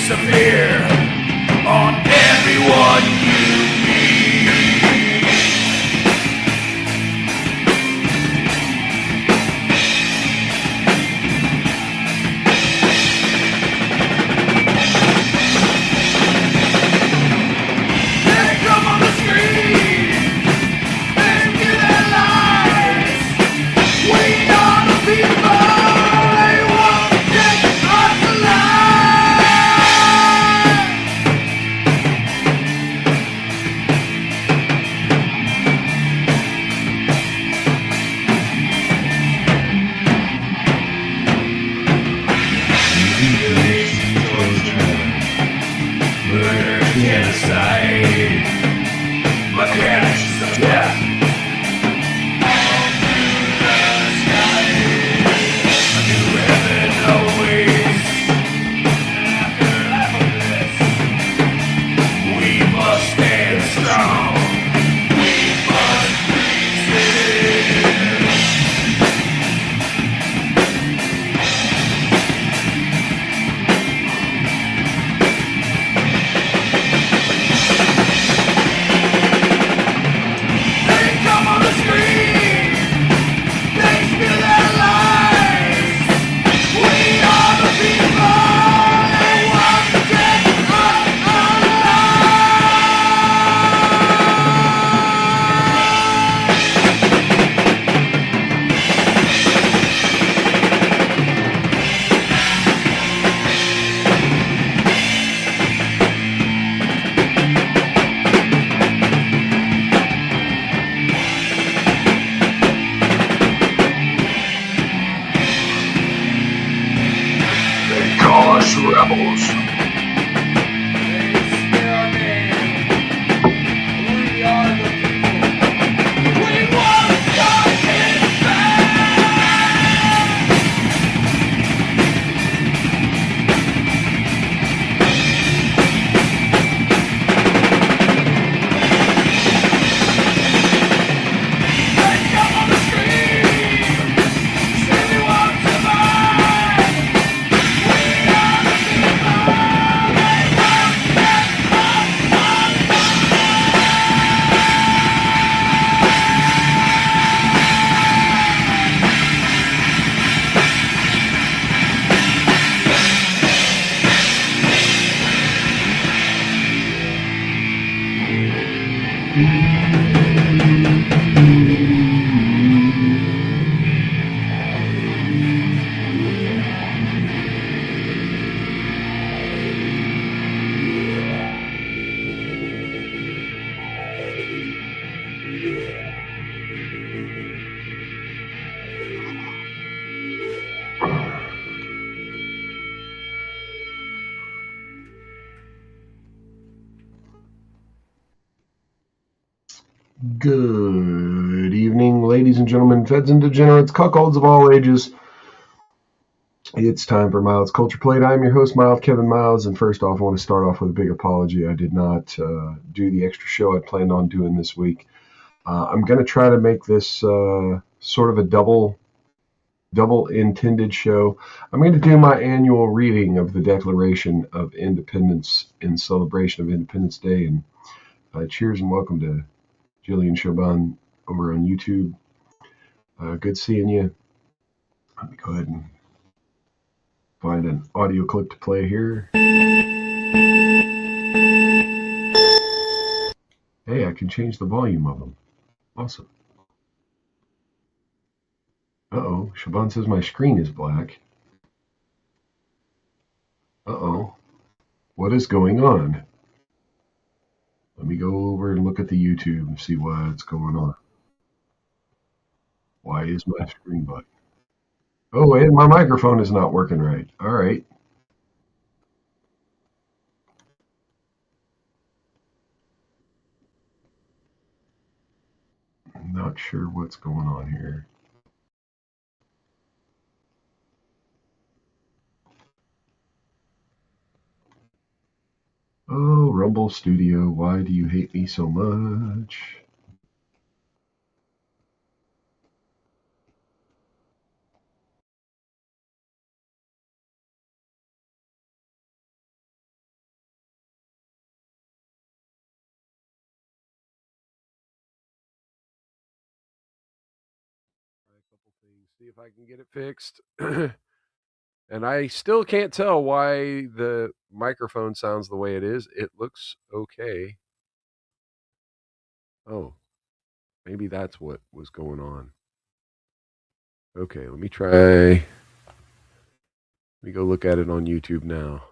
severe on everyone you meet. They come on the street, they give their lives. We are the people. They want to take us alive. Mutilation, torture, murder, genocide, mechanics of death. All through the sky, a new heaven awaits. And after this, we must stand strong. We must resist. They come on the street, they spill their lives. We are the people, they want to take us alive. They call us rebels. They spit our name. We are the people. We want justice back. They come on the street, say we want to survive. We are the people. They want to get us Good evening, ladies and gentlemen, feds and degenerates, cuckolds of all ages. It's time for Miles Culture Plate. I'm your host, Miles Kevin Miles, and first off, I want to start off with a big apology. I did not do the extra show I planned on doing this week. I'm going to try to make this sort of a double intended show. I'm going to do my annual reading of the Declaration of Independence in celebration of Independence Day, and cheers and welcome to Jillian Chauvin over on YouTube. Good seeing you. Let me go ahead and find an audio clip to play here. Hey, I can change the volume of them. Awesome. Uh-oh, Chauvin says my screen is black. Uh-oh, what is going on? Let me go over and look at the YouTube and see what's going on. Why is my screen black? Oh, and my microphone is not working right. All right. I'm not sure what's going on here. Oh, Rumble Studio, why do you hate me so much? See if I can get it fixed. And I still can't tell why the microphone sounds the way it is. It looks okay. Oh, maybe that's what was going on. Okay, let me try. Let me go look at it on YouTube now.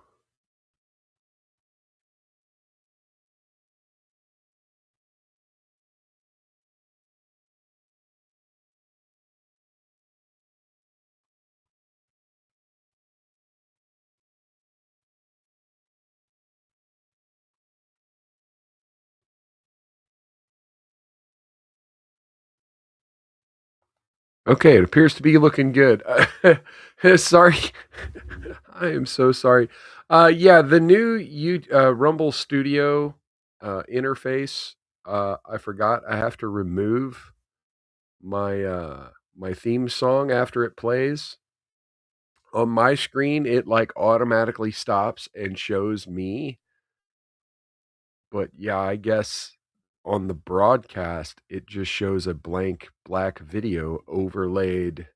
Okay, it appears to be looking good. Sorry. I am so sorry. Yeah, the new Rumble Studio interface. I forgot I have to remove my theme song after it plays. On my screen, it like automatically stops and shows me. But yeah, I guess on the broadcast, it just shows a blank black video overlaid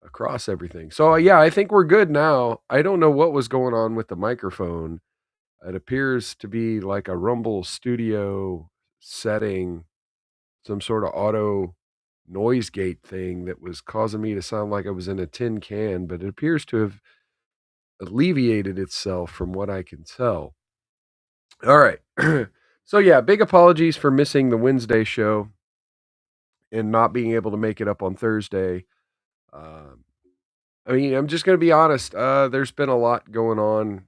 across everything. So yeah, I think we're good now. I don't know what was going on with the microphone. It appears to be like a Rumble Studio setting, some sort of auto noise gate thing that was causing me to sound like I was in a tin can, but it appears to have alleviated itself from what I can tell. All right. So yeah, big apologies for missing the Wednesday show and not being able to make it up on Thursday. Um, I mean, I'm just going to be honest. There's been a lot going on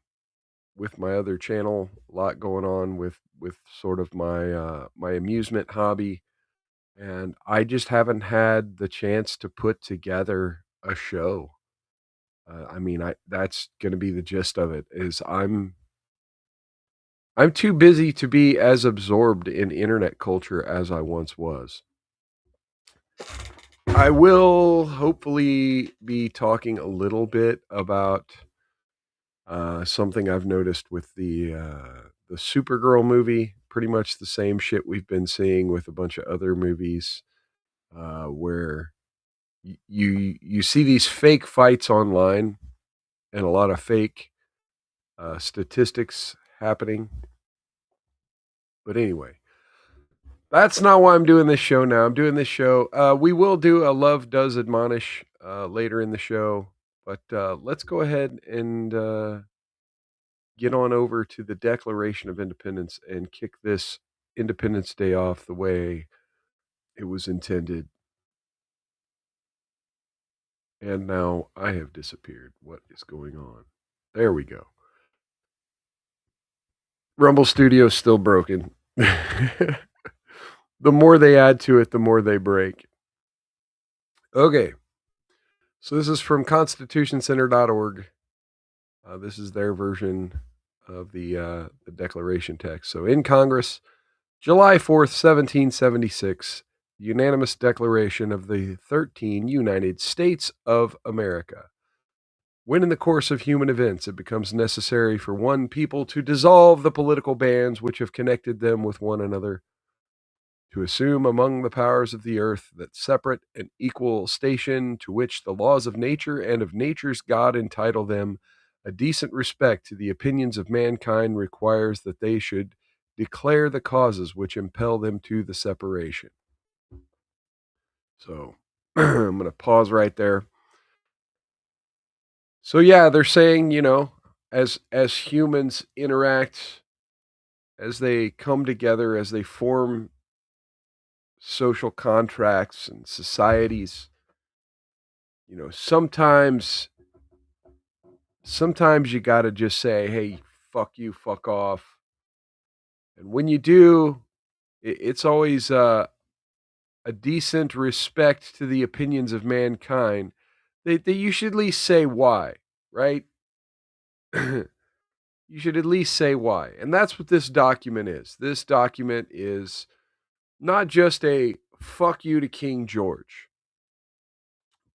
with my other channel, a lot going on with sort of my amusement hobby, and I just haven't had the chance to put together a show. I mean, I that's going to be the gist of it. Is I'm too busy to be as absorbed in internet culture as I once was. I will hopefully be talking a little bit about something I've noticed with the Supergirl movie. Pretty much the same shit we've been seeing with a bunch of other movies, where you see these fake fights online and a lot of fake statistics happening. But anyway, that's not why I'm doing this show now. I'm doing this show. We will do a Love Does Admonish later in the show, but let's go ahead and get on over to the Declaration of Independence and kick this Independence Day off the way it was intended. And now I have disappeared. What is going on? There we go. Rumble Studio's still broken. The more they add to it, the more they break. Okay. So this is from constitutioncenter.org. This is their version of the declaration text. So in Congress, July 4th, 1776, the unanimous declaration of the 13 United States of America. When in the course of human events it becomes necessary for one people to dissolve the political bands which have connected them with one another, to assume among the powers of the earth that separate and equal station to which the laws of nature and of nature's God entitle them, a decent respect to the opinions of mankind requires that they should declare the causes which impel them to the separation. So I'm going to pause right there. So yeah, they're saying, as humans interact, as they come together, as they form social contracts and societies, sometimes you got to just say, hey, fuck you, fuck off. And when you do, it's always a decent respect to the opinions of mankind. That you should at least say why, right? You should at least say why. And that's what this document is. This document is not just a fuck you to King George,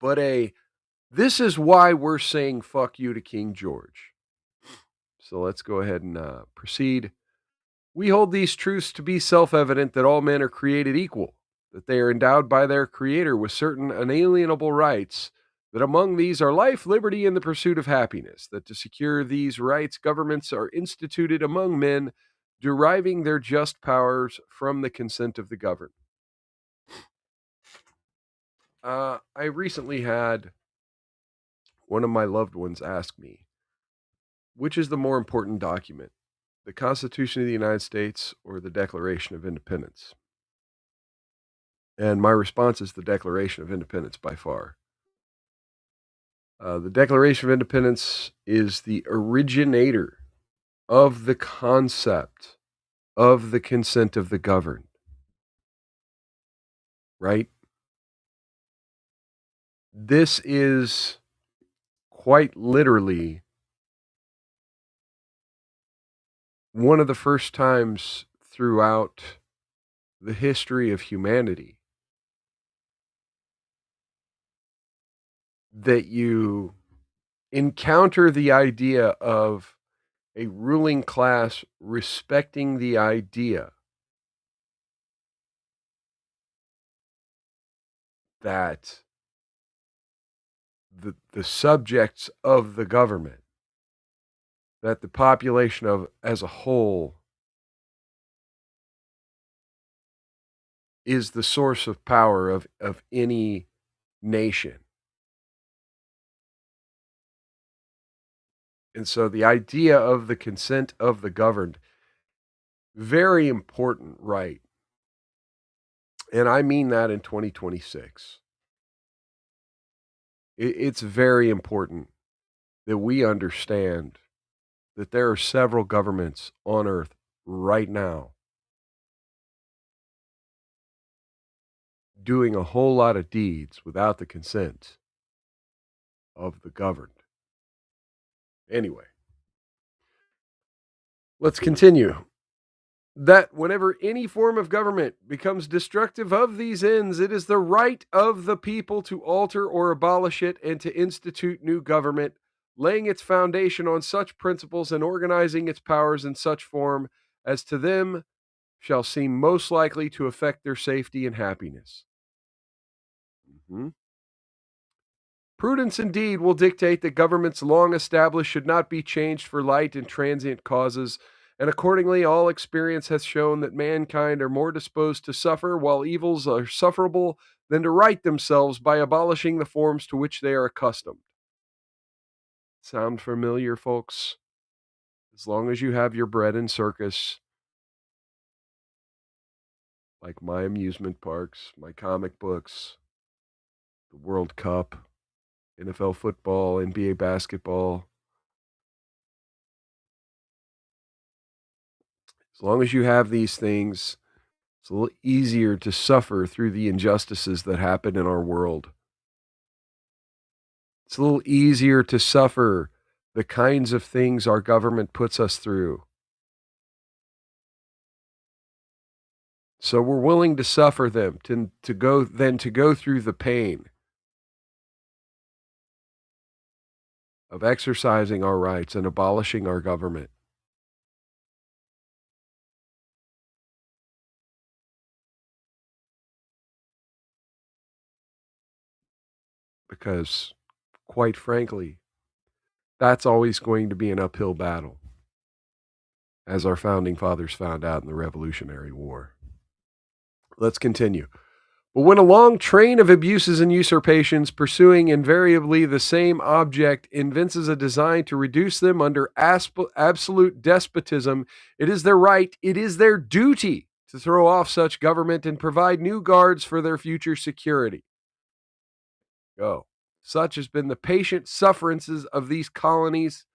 but this is why we're saying fuck you to King George. So let's go ahead and proceed. We hold these truths to be self-evident that all men are created equal, that they are endowed by their Creator with certain unalienable rights, that among these are life, liberty, and the pursuit of happiness, that to secure these rights, governments are instituted among men, deriving their just powers from the consent of the governed. I recently had one of my loved ones ask me, which is the more important document, the Constitution of the United States or the Declaration of Independence? And my response is the Declaration of Independence by far. The Declaration of Independence is the originator of the concept of the consent of the governed, right? This is quite literally one of the first times throughout the history of humanity that you encounter the idea of a ruling class respecting the idea that the subjects of the government, that the population of as a whole is the source of power of any nation. And so the idea of the consent of the governed, very important, right? And I mean that in 2026. It's very important that we understand that there are several governments on earth right now doing a whole lot of deeds without the consent of the governed. Anyway, let's continue. That whenever any form of government becomes destructive of these ends, it is the right of the people to alter or abolish it and to institute new government, laying its foundation on such principles and organizing its powers in such form as to them shall seem most likely to affect their safety and happiness. Mhm. Prudence indeed will dictate that governments long established should not be changed for light and transient causes, and accordingly all experience hath shown that mankind are more disposed to suffer while evils are sufferable than to right themselves by abolishing the forms to which they are accustomed. Sound familiar, folks? As long as you have your bread and circus, like my amusement parks, my comic books, the World Cup, NFL football, NBA basketball, as long as you have these things, it's a little easier to suffer through the injustices that happen in our world. It's a little easier to suffer the kinds of things our government puts us through. So we're willing to suffer them to go through the pain of exercising our rights and abolishing our government. Because, quite frankly, that's always going to be an uphill battle, as our founding fathers found out in the Revolutionary War. Let's continue. But when a long train of abuses and usurpations, pursuing invariably the same object, evinces a design to reduce them under absolute despotism, it is their right, it is their duty to throw off such government and provide new guards for their future security. Go. Such has been the patient sufferances of these colonies,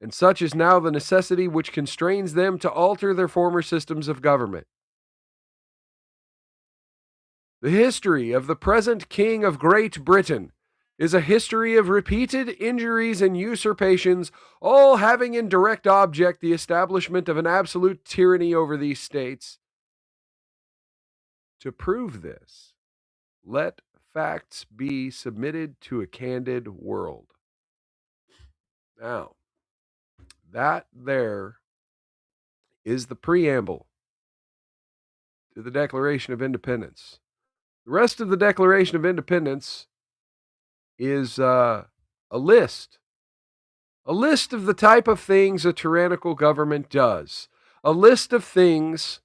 and such is now the necessity which constrains them to alter their former systems of government. The history of the present King of Great Britain is a history of repeated injuries and usurpations, all having in direct object the establishment of an absolute tyranny over these states. To prove this, let facts be submitted to a candid world. Now, that there is the preamble to the Declaration of Independence. The rest of the Declaration of Independence is a list of the type of things a tyrannical government does, a list of things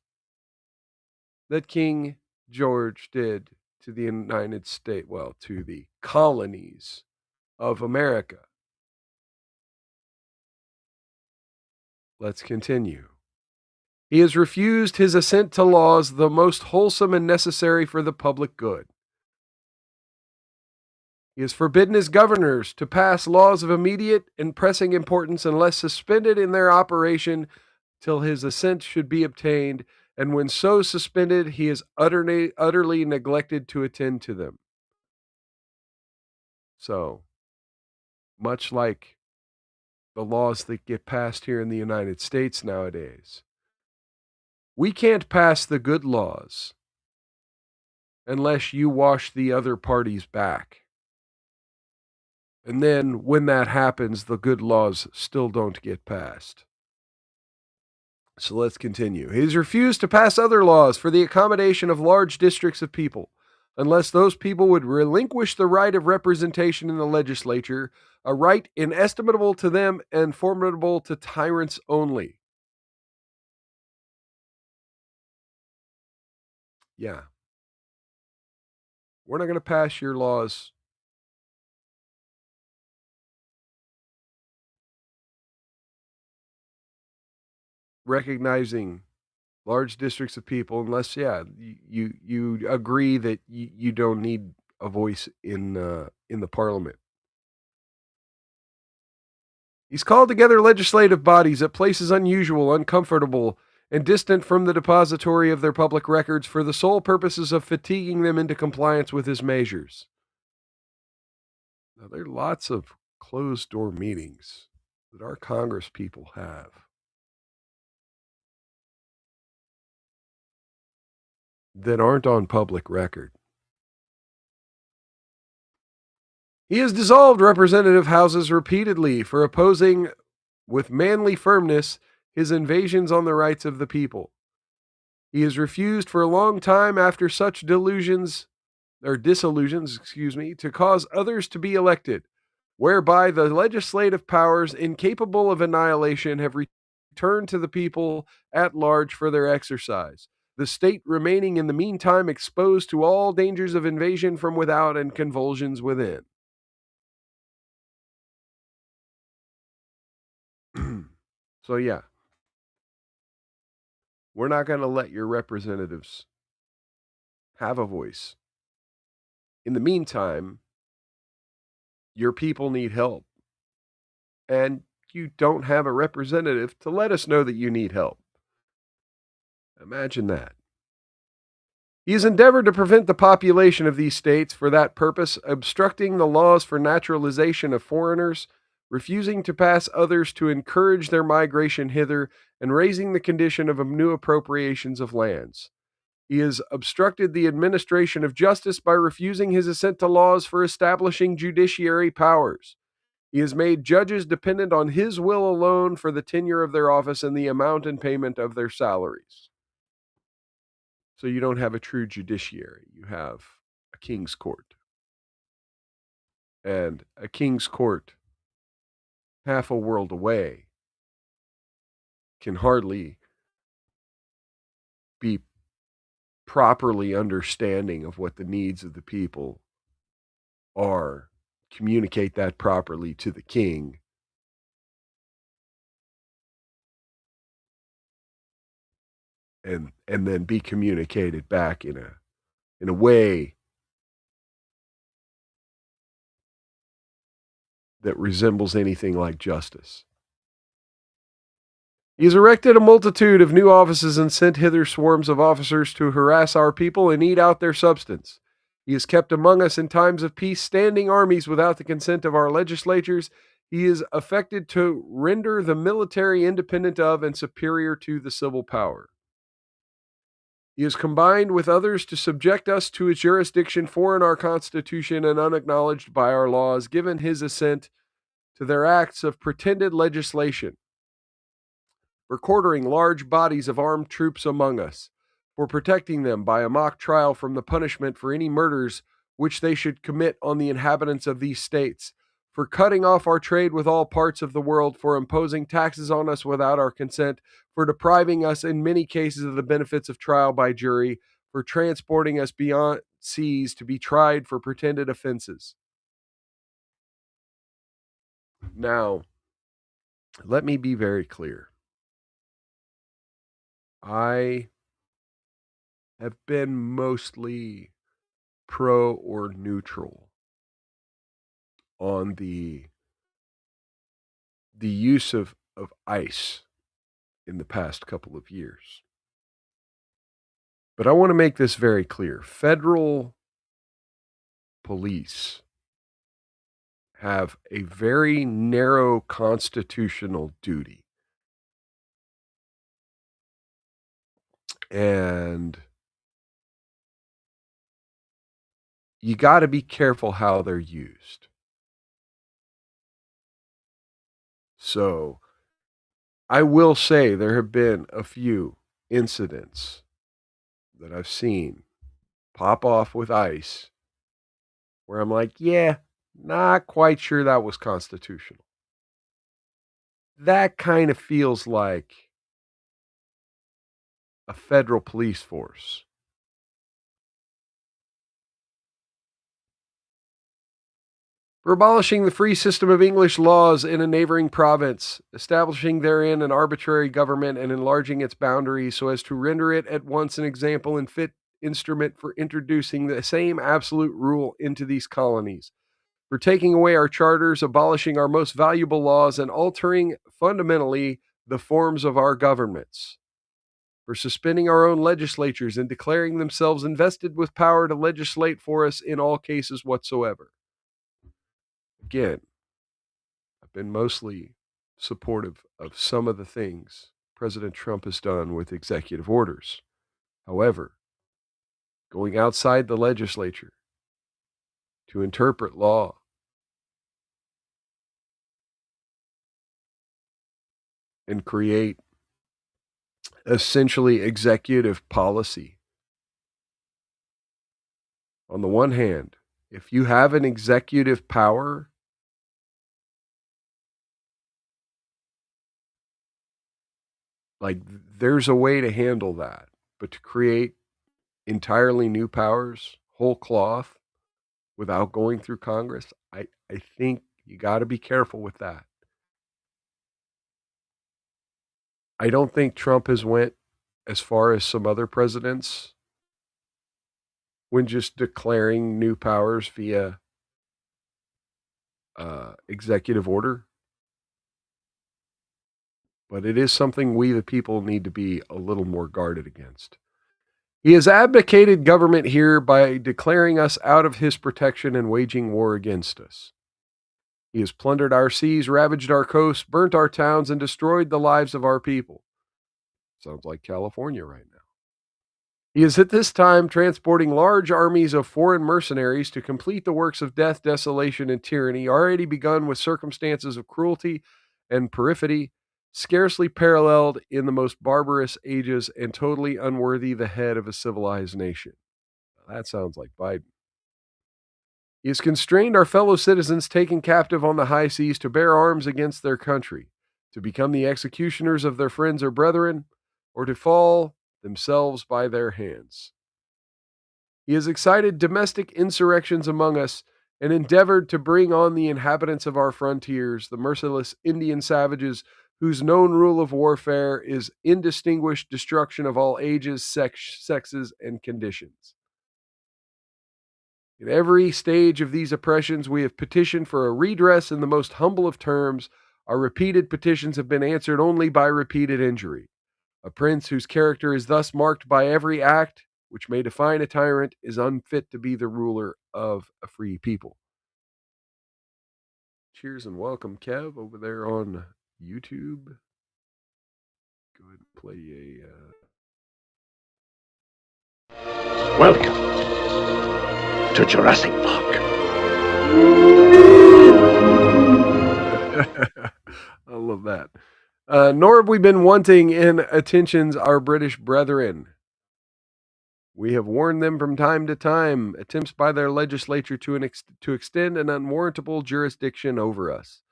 that King George did to the United States, well, to the colonies of America. Let's continue. He has refused his assent to laws the most wholesome and necessary for the public good. He has forbidden his governors to pass laws of immediate and pressing importance unless suspended in their operation till his assent should be obtained, and when so suspended, he is utterly neglected to attend to them. So, much like the laws that get passed here in the United States nowadays, we can't pass the good laws unless you wash the other party's back. And then when that happens, the good laws still don't get passed. So let's continue. He has refused to pass other laws for the accommodation of large districts of people, unless those people would relinquish the right of representation in the legislature, a right inestimable to them and formidable to tyrants only. Yeah. We're not going to pass your laws recognizing large districts of people unless, you agree that you don't need a voice in the parliament. He's called together legislative bodies at places unusual, uncomfortable, and distant from the depository of their public records for the sole purposes of fatiguing them into compliance with his measures. Now, there are lots of closed-door meetings that our Congress people have. That aren't on public record. He has dissolved representative houses repeatedly for opposing with manly firmness his invasions on the rights of the people. He has refused for a long time after such disillusions, to cause others to be elected, whereby the legislative powers incapable of annihilation have returned to the people at large for their exercise, the state remaining in the meantime exposed to all dangers of invasion from without and convulsions within. So yeah, we're not going to let your representatives have a voice. In the meantime, your people need help. And you don't have a representative to let us know that you need help. Imagine that. He has endeavored to prevent the population of these states for that purpose, obstructing the laws for naturalization of foreigners, refusing to pass others to encourage their migration hither, and raising the condition of new appropriations of lands. He has obstructed the administration of justice by refusing his assent to laws for establishing judiciary powers. He has made judges dependent on his will alone for the tenure of their office and the amount and payment of their salaries. So you don't have a true judiciary. You have a king's court. And a king's court half a world away can hardly be properly understanding of what the needs of the people are, communicate that properly to the king, and then be communicated back in a way that resembles anything like justice. He has erected a multitude of new offices and sent hither swarms of officers to harass our people and eat out their substance. He has kept among us in times of peace standing armies without the consent of our legislatures. He is affected to render the military independent of and superior to the civil power. He has combined with others to subject us to a jurisdiction foreign our Constitution and unacknowledged by our laws, given his assent to their acts of pretended legislation, for quartering large bodies of armed troops among us, for protecting them by a mock trial from the punishment for any murders which they should commit on the inhabitants of these states, for cutting off our trade with all parts of the world, for imposing taxes on us without our consent, for depriving us in many cases of the benefits of trial by jury, for transporting us beyond seas to be tried for pretended offenses. Now, let me be very clear. I have been mostly pro or neutral on the use of ICE in the past couple of years. But I want to make this very clear. Federal police have a very narrow constitutional duty. And you got to be careful how they're used. So I will say there have been a few incidents that I've seen pop off with ICE where I'm like, yeah, not quite sure that was constitutional. That kind of feels like a federal police force. For abolishing the free system of English laws in a neighboring province, establishing therein an arbitrary government and enlarging its boundaries so as to render it at once an example and fit instrument for introducing the same absolute rule into these colonies, for taking away our charters, abolishing our most valuable laws, and altering fundamentally the forms of our governments, for suspending our own legislatures and declaring themselves invested with power to legislate for us in all cases whatsoever. Again, I've been mostly supportive of some of the things President Trump has done with executive orders. However, going outside the legislature to interpret law and create essentially executive policy. On the one hand, if you have an executive power, like there's a way to handle that. But to create entirely new powers, whole cloth, without going through Congress, I think you got to be careful with that. I don't think Trump has went as far as some other presidents when just declaring new powers via executive order. But it is something we, the people, need to be a little more guarded against. He has abdicated government here by declaring us out of his protection and waging war against us. He has plundered our seas, ravaged our coasts, burnt our towns, and destroyed the lives of our people. Sounds like California right now. He is at this time transporting large armies of foreign mercenaries to complete the works of death, desolation, and tyranny, already begun with circumstances of cruelty and perfidy, scarcely paralleled in the most barbarous ages and totally unworthy the head of a civilized nation. Now, that sounds like Biden. He has constrained our fellow citizens taken captive on the high seas to bear arms against their country, to become the executioners of their friends or brethren, or to fall themselves by their hands. He has excited domestic insurrections among us and endeavored to bring on the inhabitants of our frontiers, the merciless Indian savages whose known rule of warfare is indistinguished destruction of all ages, sexes, and conditions. In every stage of these oppressions, we have petitioned for a redress in the most humble of terms. Our repeated petitions have been answered only by repeated injury. A prince whose character is thus marked by every act which may define a tyrant is unfit to be the ruler of a free people. Cheers and welcome, Kev, over there on YouTube. Go ahead and play a... Welcome to Jurassic Park. I love that. Nor have we been wanting in attentions our British brethren. We have warned them from time to time, attempts by their legislature to extend an unwarrantable jurisdiction over us.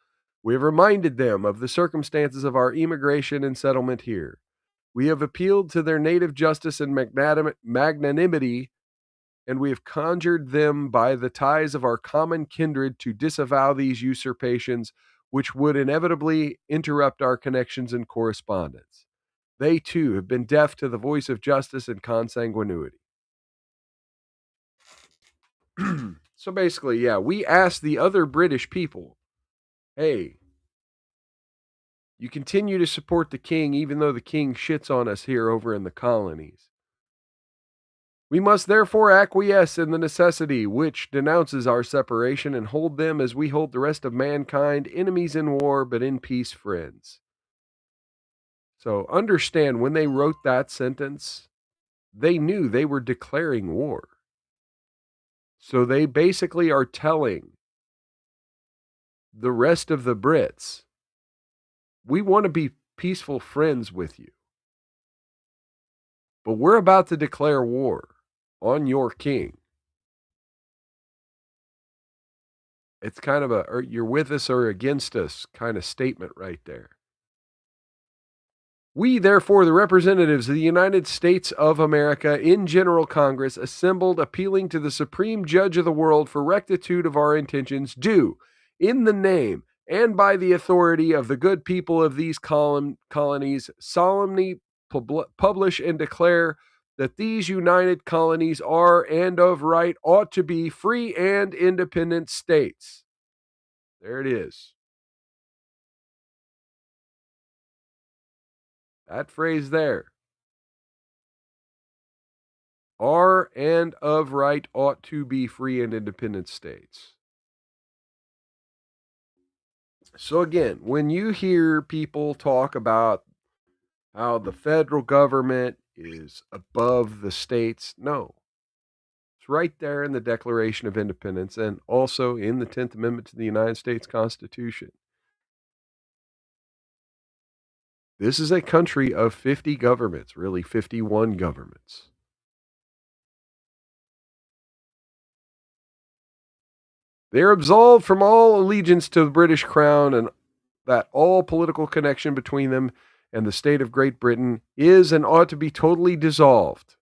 We have reminded them of the circumstances of our immigration and settlement here. We have appealed to their native justice and magnanimity, and we have conjured them by the ties of our common kindred to disavow these usurpations, which would inevitably interrupt our connections and correspondence. They, too, have been deaf to the voice of justice and consanguinity. So basically, yeah, we asked the other British people, hey, you continue to support the king even though the king shits on us here over in the colonies. We must therefore acquiesce in the necessity which denounces our separation and hold them as we hold the rest of mankind, enemies in war, but in peace friends. So understand, when they wrote that sentence, they knew they were declaring war. So they basically are telling the rest of the Brits, we want to be peaceful friends with you, but we're about to declare war on your king. It's kind of a you're with us or against us kind of statement right there. We, therefore, the representatives of the United States of America in General Congress, assembled, appealing to the Supreme Judge of the world for rectitude of our intentions, do, in the name and by the authority of the good people of these colonies, solemnly publish and declare that these united colonies are and of right ought to be free and independent states. There it is. That phrase there. Are and of right ought to be free and independent states. So again, when you hear people talk about how the federal government is above the states, no. It's right there in the Declaration of Independence and also in the 10th Amendment to the United States Constitution. This is a country of 50 governments, really 51 governments. They are absolved from all allegiance to the British Crown, and that all political connection between them and the state of Great Britain is and ought to be totally dissolved.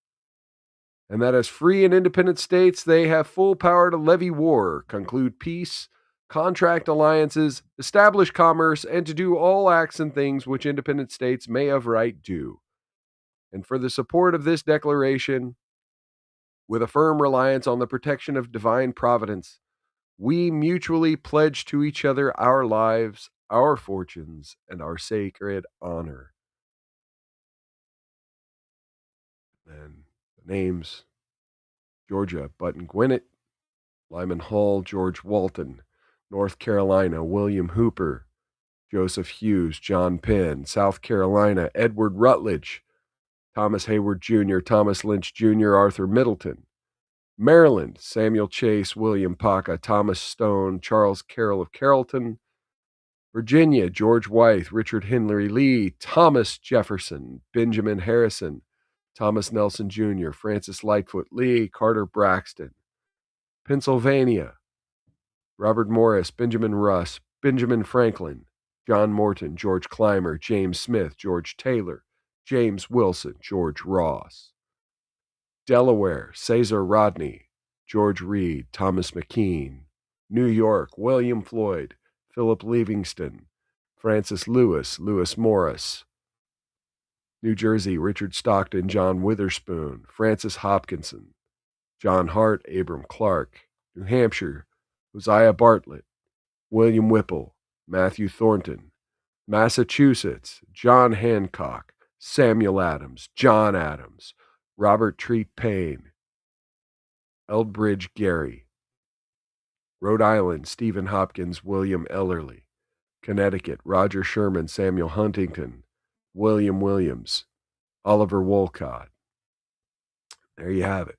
And that as free and independent states, they have full power to levy war, conclude peace, contract alliances, establish commerce, and to do all acts and things which independent states may of right do. And for the support of this declaration, with a firm reliance on the protection of divine providence, we mutually pledge to each other our lives, our fortunes, and our sacred honor. And the names: Georgia, Button Gwinnett; Lyman Hall, George Walton; North Carolina, William Hooper, Joseph Hughes, John Penn; South Carolina, Edward Rutledge, Thomas Hayward Jr., Thomas Lynch Jr., Arthur Middleton; Maryland, Samuel Chase, William Paca, Thomas Stone, Charles Carroll of Carrollton; Virginia, George Wythe, Richard Henry Lee, Thomas Jefferson, Benjamin Harrison, Thomas Nelson Jr., Francis Lightfoot Lee, Carter Braxton; Pennsylvania, Robert Morris, Benjamin Russ, Benjamin Franklin, John Morton, George Clymer, James Smith, George Taylor, James Wilson, George Ross; Delaware, Caesar Rodney, George Reed, Thomas McKean; New York, William Floyd, Philip Livingston, Francis Lewis, Lewis Morris; New Jersey, Richard Stockton, John Witherspoon, Francis Hopkinson, John Hart, Abram Clark; New Hampshire, Uzziah Bartlett, William Whipple, Matthew Thornton; Massachusetts, John Hancock, Samuel Adams, John Adams, Robert Treat Payne, Elbridge Gerry; Rhode Island, Stephen Hopkins, William Ellerly; Connecticut, Roger Sherman, Samuel Huntington, William Williams, Oliver Wolcott. There you have it.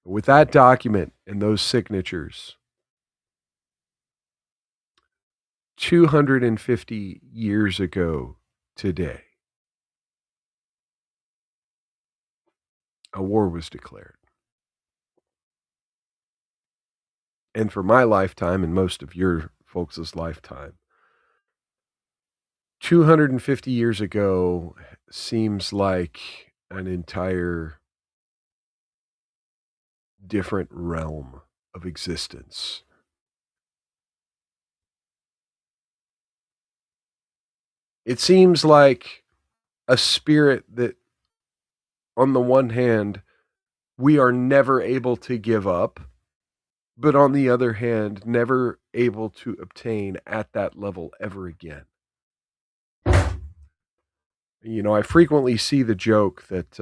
With that document and those signatures, 250 years ago today, a war was declared. And for my lifetime and most of your folks' lifetime, 250 years ago seems like an entire different realm of existence. It seems like a spirit that, on the one hand, we are never able to give up, but on the other hand, never able to obtain at that level ever again. I frequently see the joke that,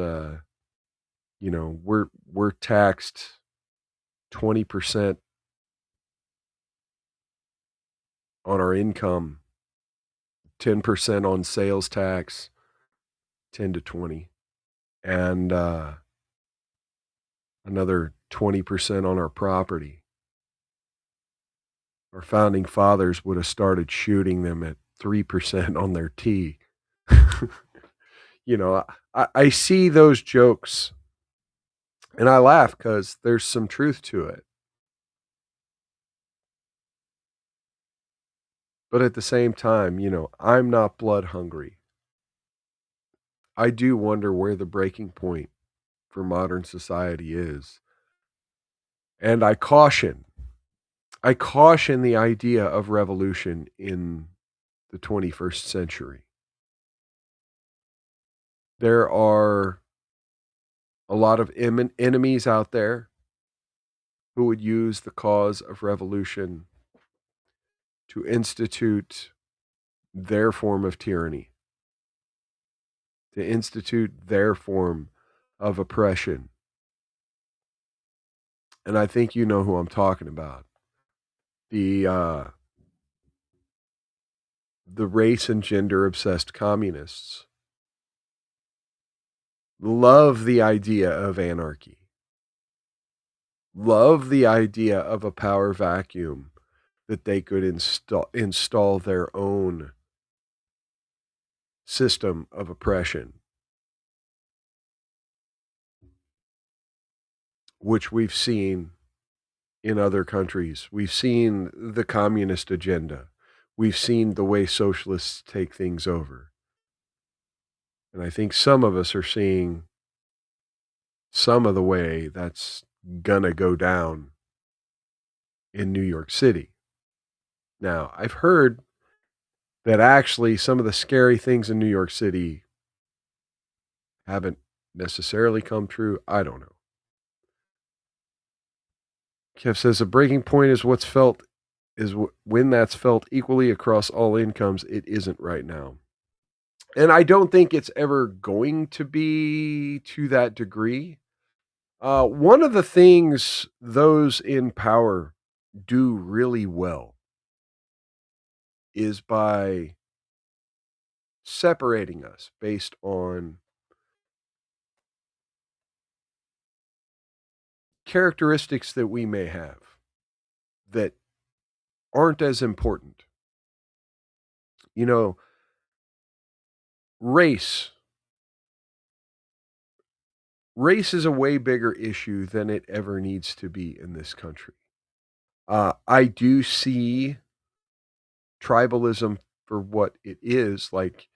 we're taxed 20% on our income, 10% on sales tax, 10 to 20, and another 20% on our property. Our founding fathers would have started shooting them at 3% on their tea. I see those jokes and I laugh because there's some truth to it. But at the same time, I'm not blood hungry. I do wonder where the breaking point for modern society is. And I caution the idea of revolution in the 21st century. There are a lot of enemies out there who would use the cause of revolution to institute their form of tyranny, to institute their form of oppression. And I think you know who I'm talking about. The race and gender obsessed communists love the idea of anarchy, love the idea of a power vacuum that they could install their own system of oppression, which we've seen in other countries. We've seen the communist agenda. We've seen the way socialists take things over. And I think some of us are seeing some of the way that's gonna go down in New York City. Now, I've heard that actually some of the scary things in New York City haven't necessarily come true. I don't know. Kev says the breaking point is when that's felt equally across all incomes. It isn't right now. And I don't think it's ever going to be to that degree. One of the things those in power do really well is by separating us based on characteristics that we may have that aren't as important. Race is a way bigger issue than it ever needs to be in this country. I do see tribalism for what it is. Like,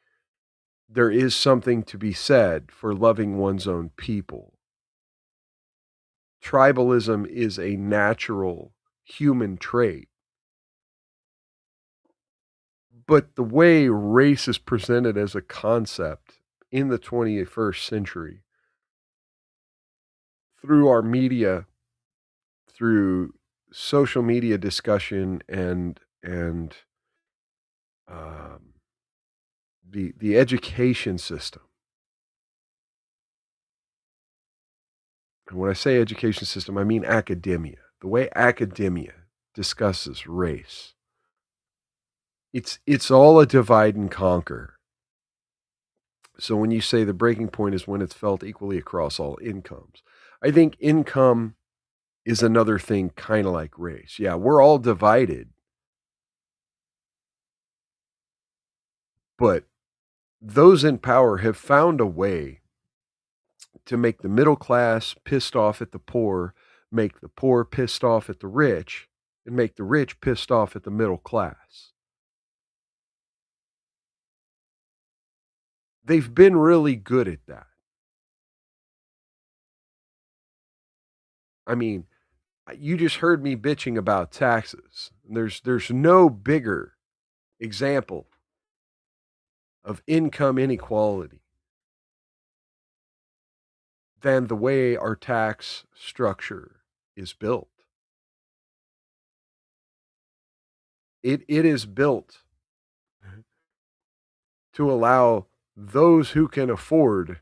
there is something to be said for loving one's own people. Tribalism is a natural human trait. But the way race is presented as a concept in the 21st century, through our media, through social media discussion, and the education system. And when I say education system, I mean academia. The way academia discusses race. It's all a divide and conquer. So when you say the breaking point is when it's felt equally across all incomes, I think income is another thing kind of like race. Yeah, we're all divided. But those in power have found a way to make the middle class pissed off at the poor, make the poor pissed off at the rich, and make the rich pissed off at the middle class. They've been really good at that. I mean, you just heard me bitching about taxes. There's no bigger example of income inequality than the way our tax structure is built. It is built to allow those who can afford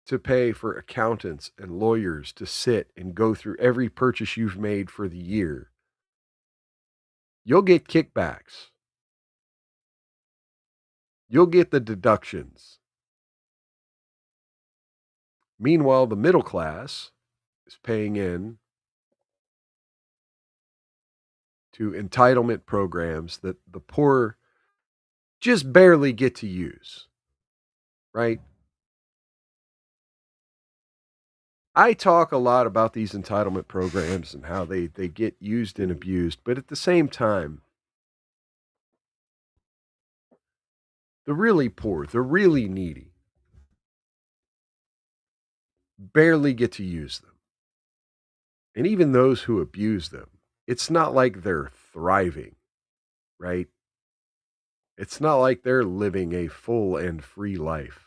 to pay for accountants and lawyers to sit and go through every purchase you've made for the year. You'll get kickbacks. You'll get the deductions. Meanwhile, the middle class is paying in to entitlement programs that the poor just barely get to use, right? I talk a lot about these entitlement programs and how they get used and abused, but at the same time, the really poor, the really needy, barely get to use them. And even those who abuse them, it's not like they're thriving, right? It's not like they're living a full and free life.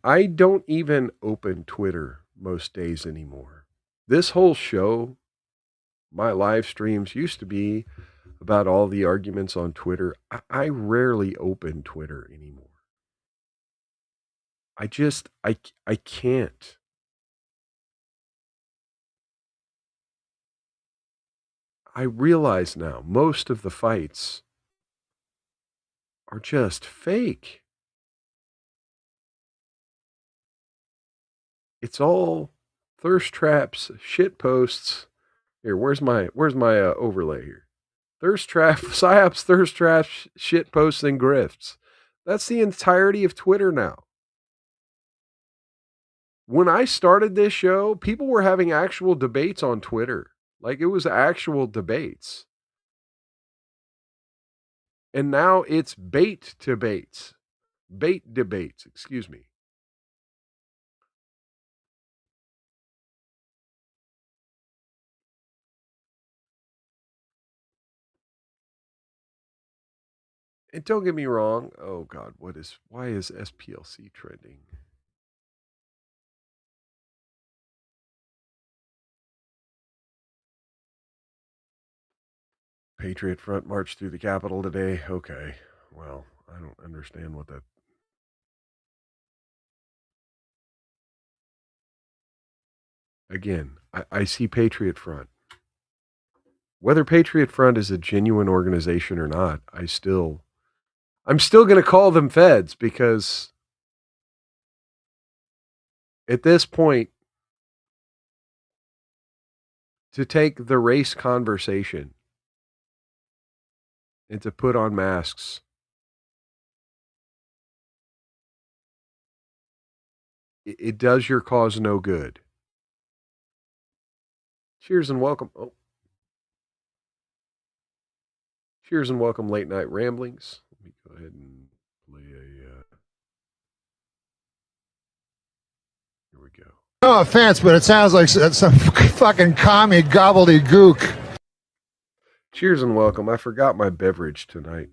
I don't even open Twitter most days anymore. This whole show, my live streams used to be about all the arguments on Twitter. I rarely open Twitter anymore. I can't. I realize now most of the fights are just fake. It's all thirst traps, shit posts. Here, where's my overlay here? Thirst trap, psyops, thirst traps, shit posts, and grifts. That's the entirety of Twitter now. When I started this show, people were having actual debates on Twitter. Like, it was actual debates. And now it's bait debates. Bait debates, excuse me. And don't get me wrong. Oh God, why is SPLC trending? Patriot Front marched through the Capitol today. Okay. Well, I don't understand what that. Again, I see Patriot Front. Whether Patriot Front is a genuine organization or not, I'm still going to call them feds, because at this point, to take the race conversation and to put on masks, it does your cause no good. Cheers and welcome. Oh. Cheers and welcome, Late Night Ramblings. Let me go ahead and play here we go. No offense, but it sounds like some fucking commie gobbledygook. Cheers and welcome. I forgot my beverage tonight.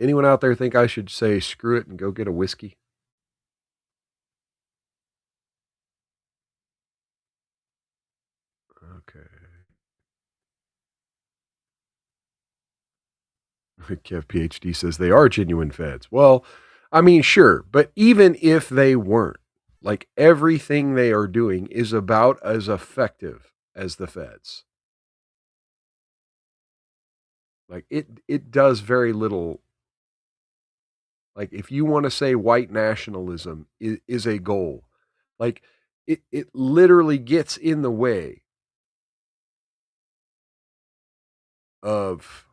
Anyone out there think I should say screw it and go get a whiskey? Okay. Kev PhD says they are genuine feds. Well, I mean, sure, but even if they weren't, like, everything they are doing is about as effective as the feds. Like, it does very little. Like, if you want to say white nationalism is a goal, like, it literally gets in the way of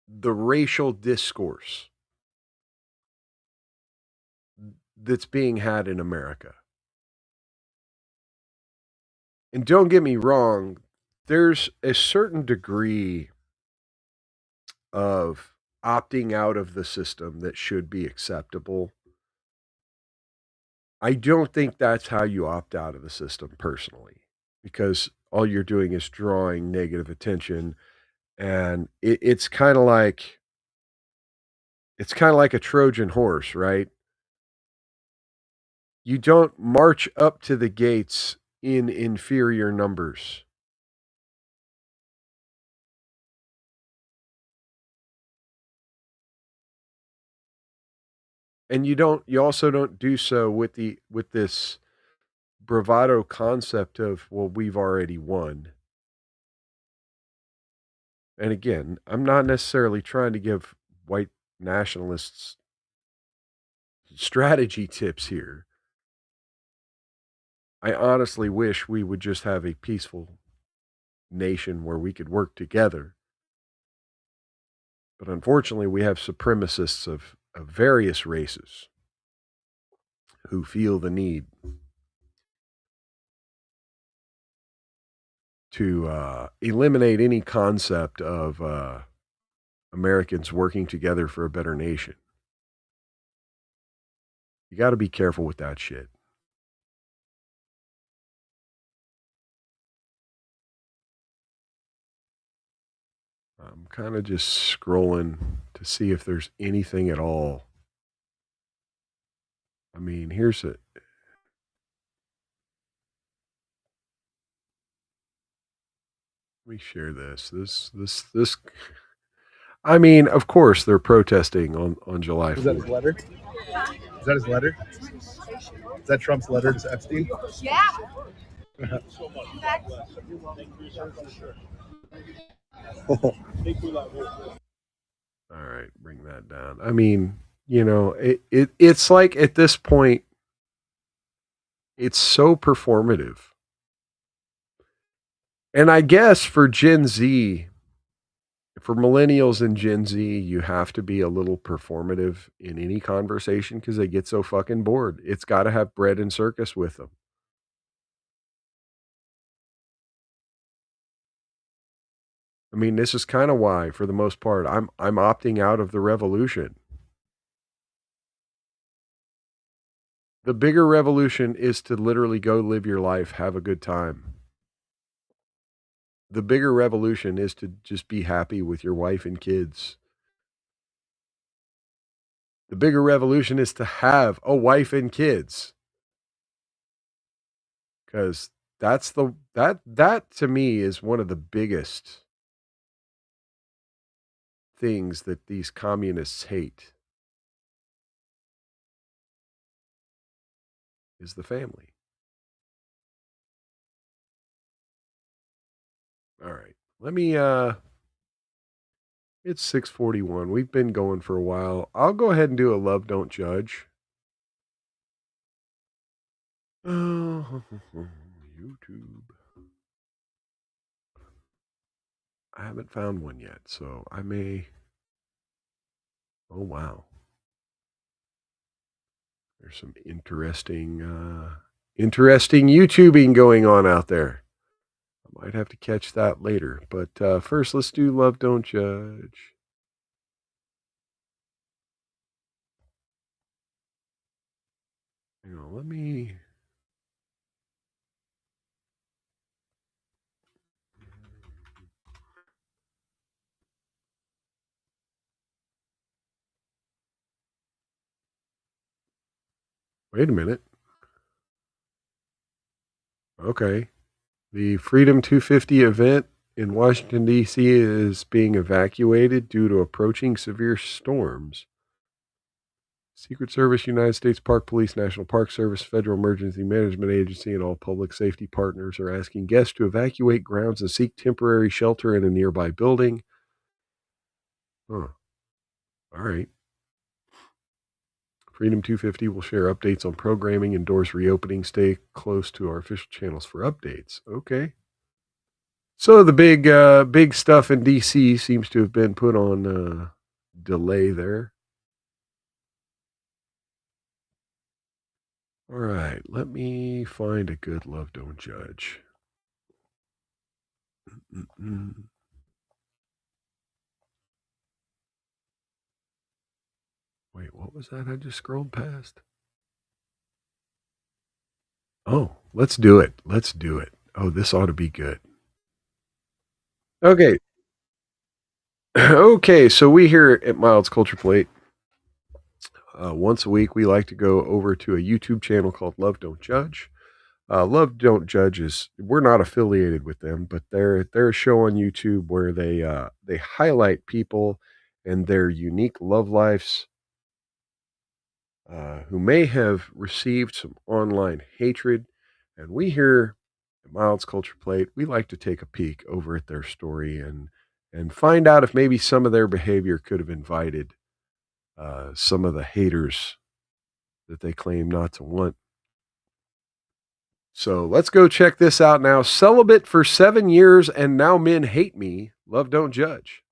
the racial discourse that's being had in America. And don't get me wrong, there's a certain degree of opting out of the system that should be acceptable. I don't think that's how you opt out of the system personally, because all you're doing is drawing negative attention. And it's kind of like a Trojan horse, right? You don't march up to the gates in inferior numbers. And you also don't do so with this bravado concept of, well, we've already won. And again, I'm not necessarily trying to give white nationalists strategy tips here. I honestly wish we would just have a peaceful nation where we could work together. But unfortunately, we have supremacists of various races who feel the need to eliminate any concept of Americans working together for a better nation. You got to be careful with that shit. I'm kind of just scrolling to see if there's anything at all. I mean, here's it. Let me share this. This. I mean, of course, they're protesting on July 4th. Is that his letter? Is that his letter? Is that Trump's letter to Epstein? Yeah. All right, bring that down. I mean, it's like at this point, it's so performative. And I guess for Gen Z, for millennials and Gen Z, you have to be a little performative in any conversation because they get so fucking bored. It's got to have bread and circus with them. I mean, this is kind of why, for the most part, I'm opting out of the revolution. The bigger revolution is to literally go live your life, have a good time. The bigger revolution is to just be happy with your wife and kids. The bigger revolution is to have a wife and kids. Because that to me is one of the biggest things that these communists hate, is the family. All right. Let me it's 6:41. We've been going for a while. I'll go ahead and do a love don't judge. Oh, YouTube. I haven't found one yet, so I may. Oh wow. There's some interesting YouTubing going on out there. I might have to catch that later. But first, let's do Love Don't Judge. Hang on, let me. Wait a minute. Okay. The Freedom 250 event in Washington, D.C. is being evacuated due to approaching severe storms. Secret Service, United States Park Police, National Park Service, Federal Emergency Management Agency, and all public safety partners are asking guests to evacuate grounds and seek temporary shelter in a nearby building. Huh. All right. Freedom 250 will share updates on programming, endorse reopening, stay close to our official channels for updates. Okay. So the big stuff in DC seems to have been put on delay there. All right, let me find a good Love Don't Judge. Wait, what was that I just scrolled past? Oh, let's do it. Let's do it. Oh, this ought to be good. Okay. Okay, so we here at Miles Culture Plate, once a week, we like to go over to a YouTube channel called Love Don't Judge. Love Don't Judge is, we're not affiliated with them, but they're a show on YouTube where they highlight people and their unique love lives who may have received some online hatred. And we here at Miles Culture Plate, we like to take a peek over at their story and find out if maybe some of their behavior could have invited some of the haters that they claim not to want. So let's go check this out now. Celibate for 7 years and now men hate me. Love Don't Judge.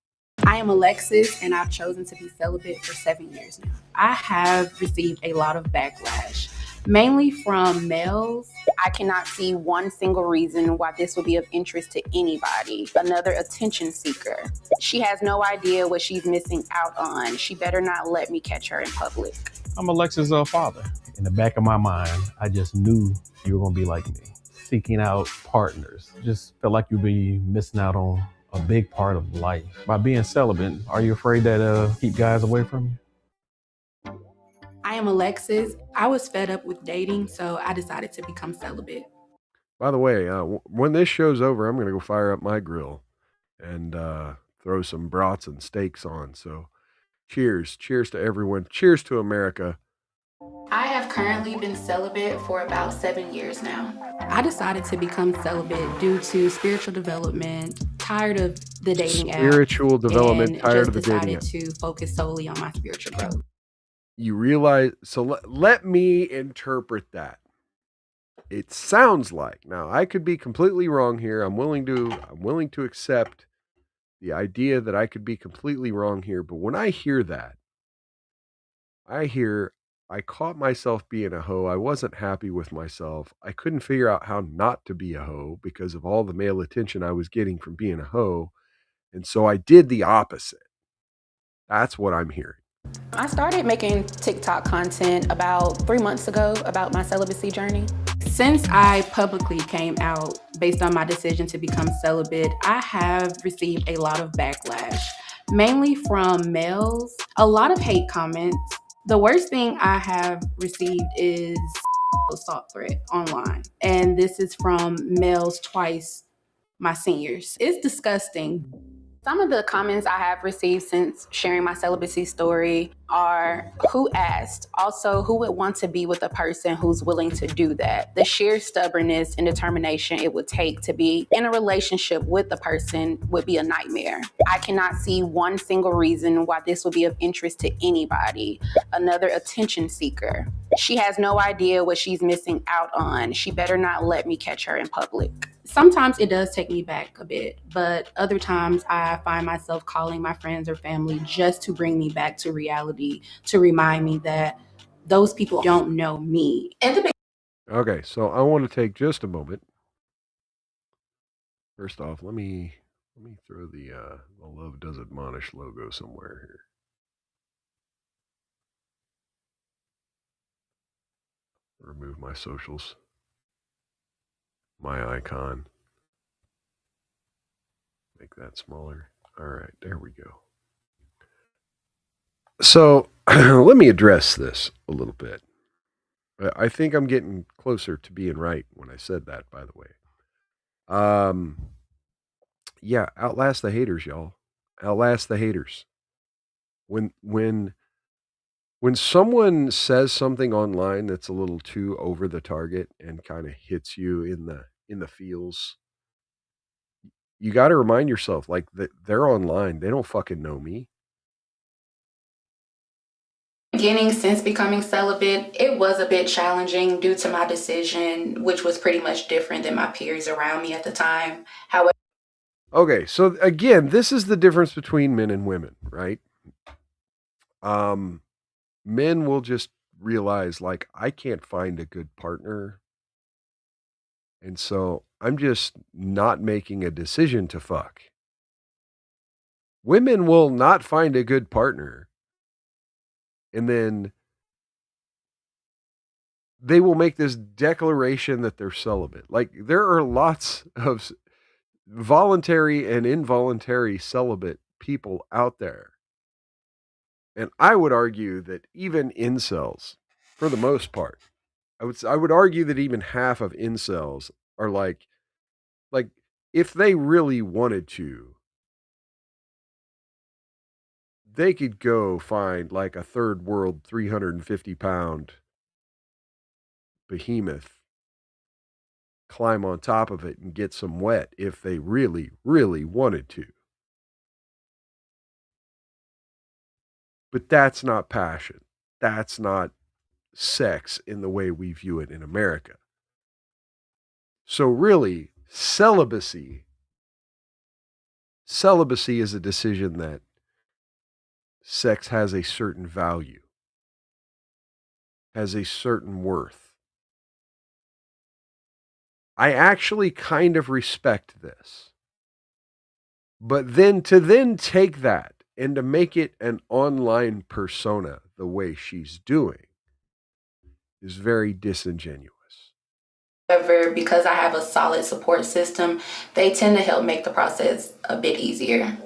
I am Alexis, and I've chosen to be celibate for 7 years now. I have received a lot of backlash, mainly from males. I cannot see one single reason why this would be of interest to anybody. Another attention seeker. She has no idea what she's missing out on. She better not let me catch her in public. I'm Alexis' father. In the back of my mind, I just knew you were going to be like me, seeking out partners. Just felt like you'd be missing out on a big part of life. By being celibate, are you afraid that keep guys away from you? I am Alexis. I was fed up with dating, so I decided to become celibate. By the way, when this show's over, I'm going to go fire up my grill and throw some brats and steaks on. So cheers. Cheers to everyone. Cheers to America. I have currently been celibate for about 7 years now. I decided to become celibate due to spiritual development, tired of the dating app. Spiritual development, tired of the dating app. Decided to focus solely on my spiritual growth. You realize, so let me interpret that. It sounds like, now I could be completely wrong here. I'm willing to accept the idea that I could be completely wrong here. But when I hear that, I caught myself being a hoe. I wasn't happy with myself. I couldn't figure out how not to be a hoe because of all the male attention I was getting from being a hoe. And so I did the opposite. That's what I'm hearing. I started making TikTok content about 3 months ago about my celibacy journey. Since I publicly came out based on my decision to become celibate, I have received a lot of backlash, mainly from males, a lot of hate comments. The worst thing I have received is assault threat online, and this is from males twice my seniors. It's disgusting. Some of the comments I have received since sharing my celibacy story are, who asked? Also, who would want to be with a person who's willing to do that? The sheer stubbornness and determination it would take to be in a relationship with a person would be a nightmare. I cannot see one single reason why this would be of interest to anybody. Another attention seeker. She has no idea what she's missing out on. She better not let me catch her in public. Sometimes it does take me back a bit, but other times I find myself calling my friends or family just to bring me back to reality, to remind me that those people don't know me. Okay, so I want to take just a moment. First off, let me throw the Love Does Admonish logo somewhere here. Remove my socials. My icon. Make that smaller. All right, there we go. So let me address this a little bit. I think I'm getting closer to being right when I said that, by the way. Yeah, outlast the haters, y'all. Outlast the haters. When someone says something online that's a little too over the target and kind of hits you in the feels, you got to remind yourself, like, that they're online. They don't fucking know me. beginning, since becoming celibate, it was a bit challenging due to my decision, which was pretty much different than my peers around me at the time. However, Okay, so again, this is the difference between men and women, right? Men will just realize, like, I can't find a good partner, and so I'm just not making a decision to fuck. Women will not find a good partner, and then they will make this declaration that they're celibate. Like, there are lots of voluntary and involuntary celibate people out there. And I would argue that even incels, for the most part, I would argue that even half of incels are like if they really wanted to, they could go find like a third world 350-pound behemoth, climb on top of it and get some wet if they really, really wanted to. But that's not passion. That's not sex in the way we view it in America. So really, celibacy is a decision that sex has a certain value, has a certain worth. I actually kind of respect this. But then to take that and to make it an online persona the way she's doing is very disingenuous. However, because I have a solid support system, they tend to help make the process a bit easier.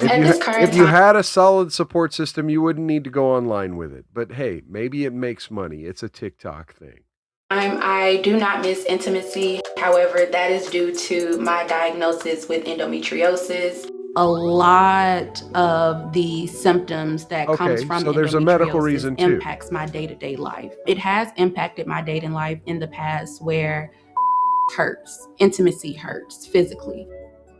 If you had a solid support system, you wouldn't need to go online with it. But hey, maybe it makes money. It's a TikTok thing. I do not miss intimacy. However, that is due to my diagnosis with endometriosis. A lot of the symptoms that comes from so there's a medical reason too. Impacts my day-to-day life. It has impacted my dating life in the past where hurts, intimacy hurts physically.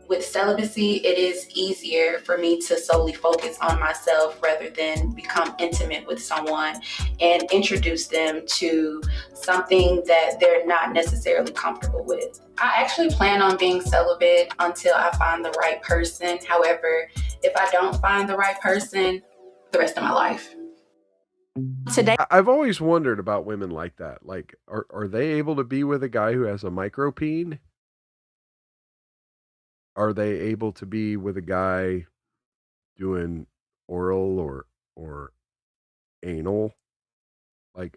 With celibacy, it is easier for me to solely focus on myself rather than become intimate with someone and introduce them to something that they're not necessarily comfortable with. I actually plan on being celibate until I find the right person. However, if I don't find the right person, the rest of my life. Today, I've always wondered about women like that. Like, are they able to be with a guy who has a micropene? Are they able to be with a guy doing oral or anal? Like,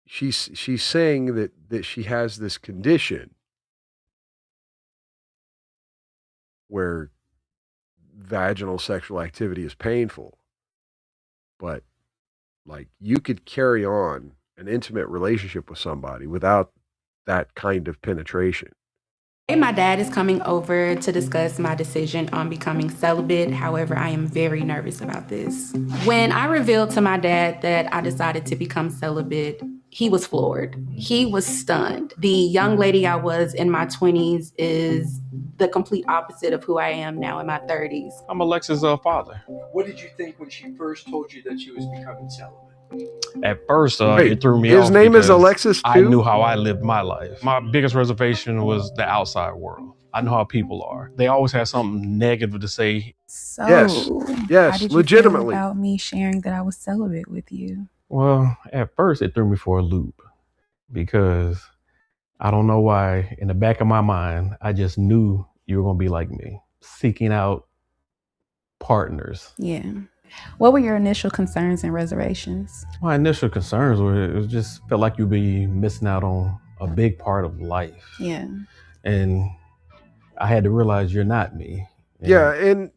she's saying that she has this condition where vaginal sexual activity is painful, but like you could carry on an intimate relationship with somebody without that kind of penetration. my dad is coming over to discuss my decision on becoming celibate. However, I am very nervous about this. When I revealed to my dad that I decided to become celibate, he was floored. He was stunned. The young lady I was in my 20s is the complete opposite of who I am now in my 30s. I'm Alexa's father. What did you think when she first told you that she was becoming celibate? At first, Wait, it threw me off. his name is because Alexis too? I knew how I lived my life. My biggest reservation was the outside world. I know how people are. They always have something negative to say. So, Yes, how did you legitimately. feel about me sharing that I was celibate with you? Well, at first, it threw me for a loop because I don't know why. In the back of my mind, I just knew you were going to be like me, seeking out partners. Yeah. What were your initial concerns and reservations? My initial concerns were it just felt like you'd be missing out on a big part of life. Yeah. And I had to realize you're not me. Yeah, and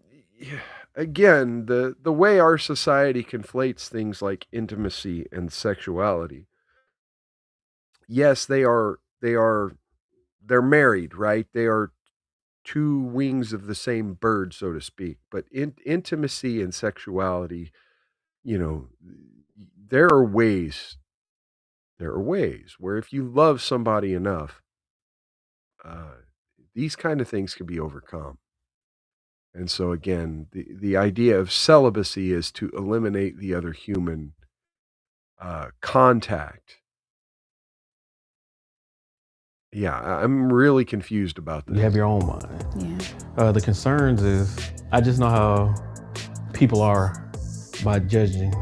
again, the way our society conflates things like intimacy and sexuality. Yes, they're married, right? They are two wings of the same bird, so to speak. But intimacy and sexuality, there are ways where if you love somebody enough, these kind of things can be overcome. And so again, the idea of celibacy is to eliminate the other human contact. Yeah, I'm really confused about this. You have your own mind. Yeah. The concerns is, I just know how people are by judging.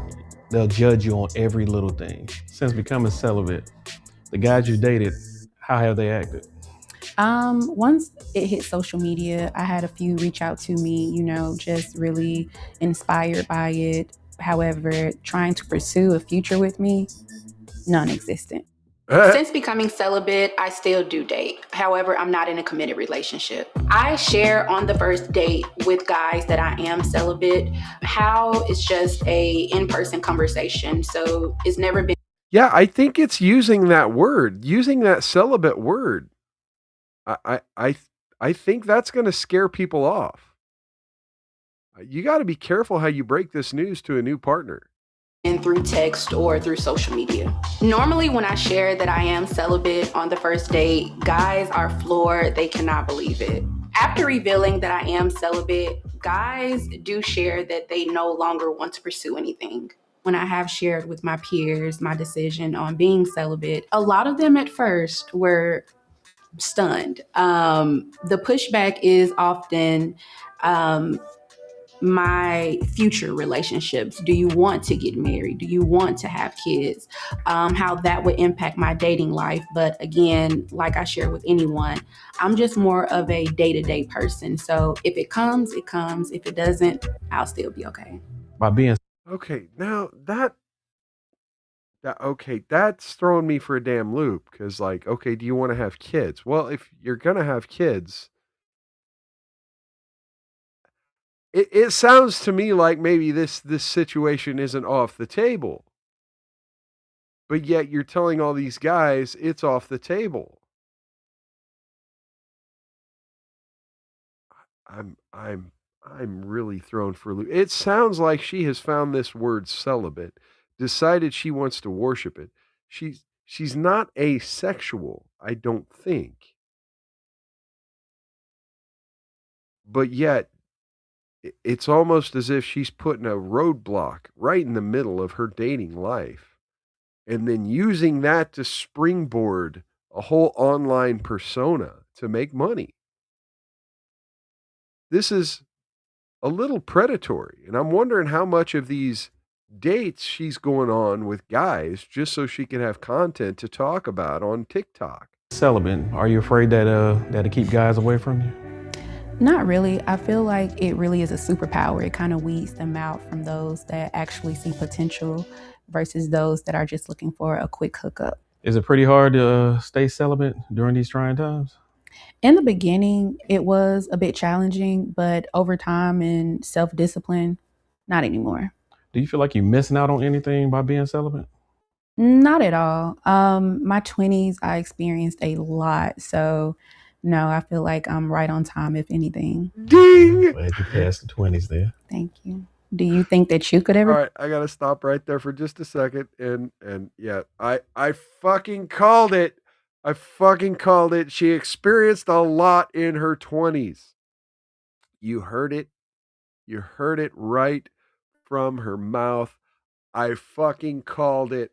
They'll judge you on every little thing. Since becoming celibate, the guys you dated, how have they acted? Once it hit social media, I had a few reach out to me, just really inspired by it. However, trying to pursue a future with me, non-existent. Since becoming celibate, I still do date. However, I'm not in a committed relationship. I share on the first date with guys that I am celibate. How it's just a in-person conversation. So it's never been. Yeah, I think it's using that celibate word. I think that's going to scare people off. You got to be careful how you break this news to a new partner. And through text or through social media. Normally when I share that I am celibate on the first date, guys are floored. They cannot believe it. After revealing that I am celibate, guys do share that they no longer want to pursue anything. When I have shared with my peers my decision on being celibate, a lot of them at first were stunned. The pushback is often, my future relationships. Do you want to get married? Do you want to have kids? How that would impact my dating life. But again, like I share with anyone, I'm just more of a day-to-day person. So if it comes, it comes. If it doesn't, I'll still be okay. By being Okay, now that's throwing me for a damn loop because, like, okay, do you want to have kids? Well, if you're gonna have kids, it sounds to me like maybe this situation isn't off the table, but yet you're telling all these guys it's off the table. I'm really thrown for a loop. It sounds like she has found this word celibate, decided she wants to worship it. She's not asexual, I don't think. But yet it's almost as if she's putting a roadblock right in the middle of her dating life and then using that to springboard a whole online persona to make money. This is a little predatory, and I'm wondering how much of these dates she's going on with guys just so she can have content to talk about on TikTok. celibate, are you afraid that that'll keep guys away from you? Not really. I feel like it really is a superpower. It kind of weeds them out from those that actually see potential versus those that are just looking for a quick hookup. Is it pretty hard to stay celibate during these trying times? In the beginning, it was a bit challenging, but over time and self-discipline, not anymore. Do you feel like you're missing out on anything by being celibate? Not at all. My 20s, I experienced a lot. So no, I feel like I'm right on time, if anything. Ding! Glad you passed the 20s there. Thank you. Do you think that you could ever? All right, I got to stop right there for just a second. And yeah, I fucking called it. I fucking called it. She experienced a lot in her 20s. You heard it. You heard it right from her mouth. I fucking called it.